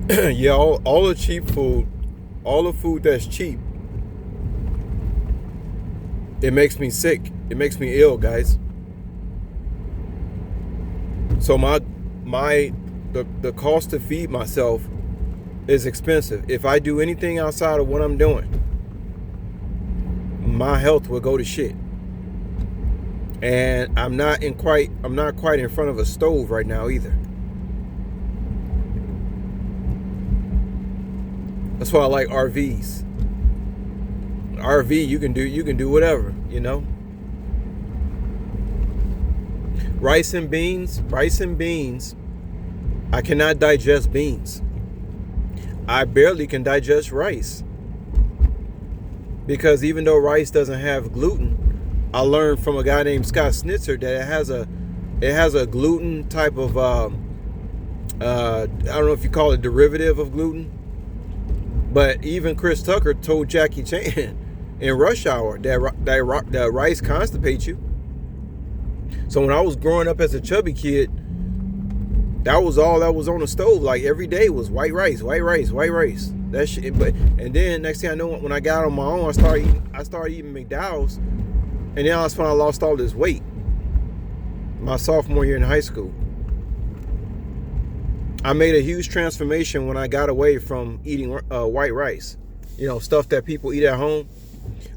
Yeah, all the cheap food, all the food that's cheap, it makes me sick. It makes me ill, guys. So the cost to feed myself is expensive. If I do anything outside of what I'm doing, my health will go to shit. And I'm not quite in front of a stove right now either. That's why I like RVs. RV, you can do whatever, you know. Rice and beans. I cannot digest beans. I barely can digest rice. Because even though rice doesn't have gluten, I learned from a guy named Scott Snitzer that it has a gluten type of I don't know if you call it derivative of gluten, but even Chris Tucker told Jackie Chan in Rush Hour that rice constipates you. So when I was growing up as a chubby kid, that was all that was on the stove. Like every day was white rice, white rice, white rice. That shit. But and then next thing I know, when I got on my own, I started eating McDowell's, and then that's when I lost all this weight. My sophomore year in high school, I made a huge transformation when I got away from eating white rice. You know, stuff that people eat at home.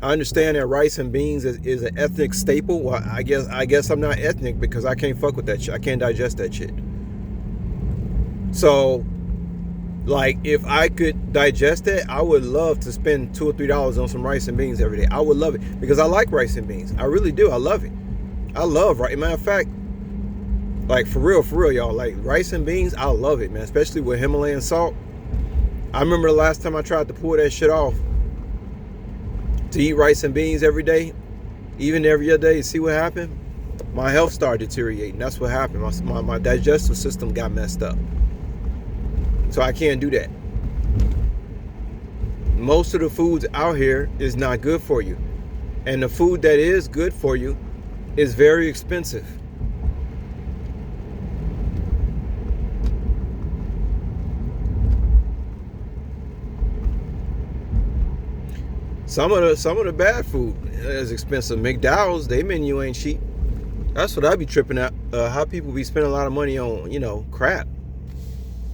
I understand that rice and beans is an ethnic staple. Well, I guess I'm not ethnic because I can't fuck with that shit. I can't digest that shit. So, like, if I could digest it, I would love to spend $2 or $3 on some rice and beans every day. I would love it because I like rice and beans. I really do. I love it. I love rice. Matter of fact, like for real, y'all. Like rice and beans, I love it, man. Especially with Himalayan salt. I remember the last time I tried to pull that shit off. To eat rice and beans every day, even every other day, see what happened? My health started deteriorating. That's what happened. My digestive system got messed up. So I can't do that. Most of the foods out here is not good for you. And the food that is good for you is very expensive. Some of the bad food is expensive. McDowell's, they menu ain't cheap. That's what I be tripping at. How people be spending a lot of money on, you know, crap.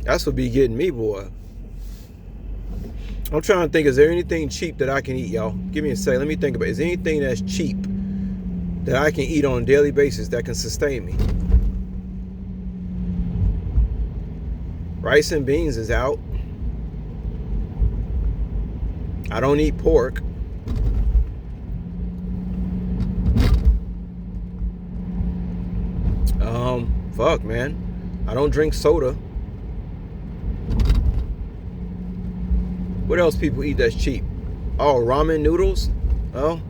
That's what be getting me, boy. I'm trying to think, is there anything cheap that I can eat, y'all? Give me a second. Let me think about it. Is there anything that's cheap that I can eat on a daily basis that can sustain me? Rice and beans is out. I don't eat pork. Fuck, man. I don't drink soda. What else people eat that's cheap? Oh, ramen noodles. Oh,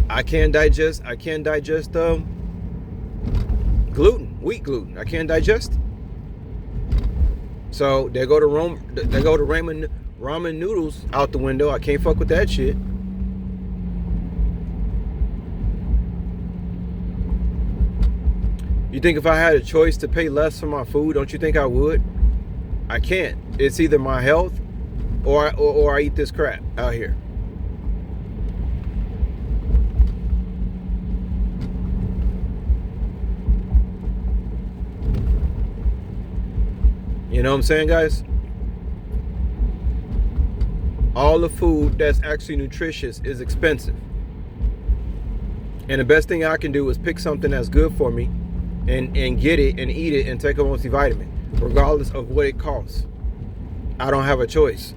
I can't digest gluten, wheat gluten. I can't digest. So they go to ramen noodles out the window. I can't fuck with that shit. You think if I had a choice to pay less for my food, don't you think I would? I can't. It's either my health or I eat this crap out here. You know what I'm saying, guys? All the food that's actually nutritious is expensive. And the best thing I can do is pick something that's good for me and get it and eat it and take a multivitamin, regardless of what it costs. I don't have a choice.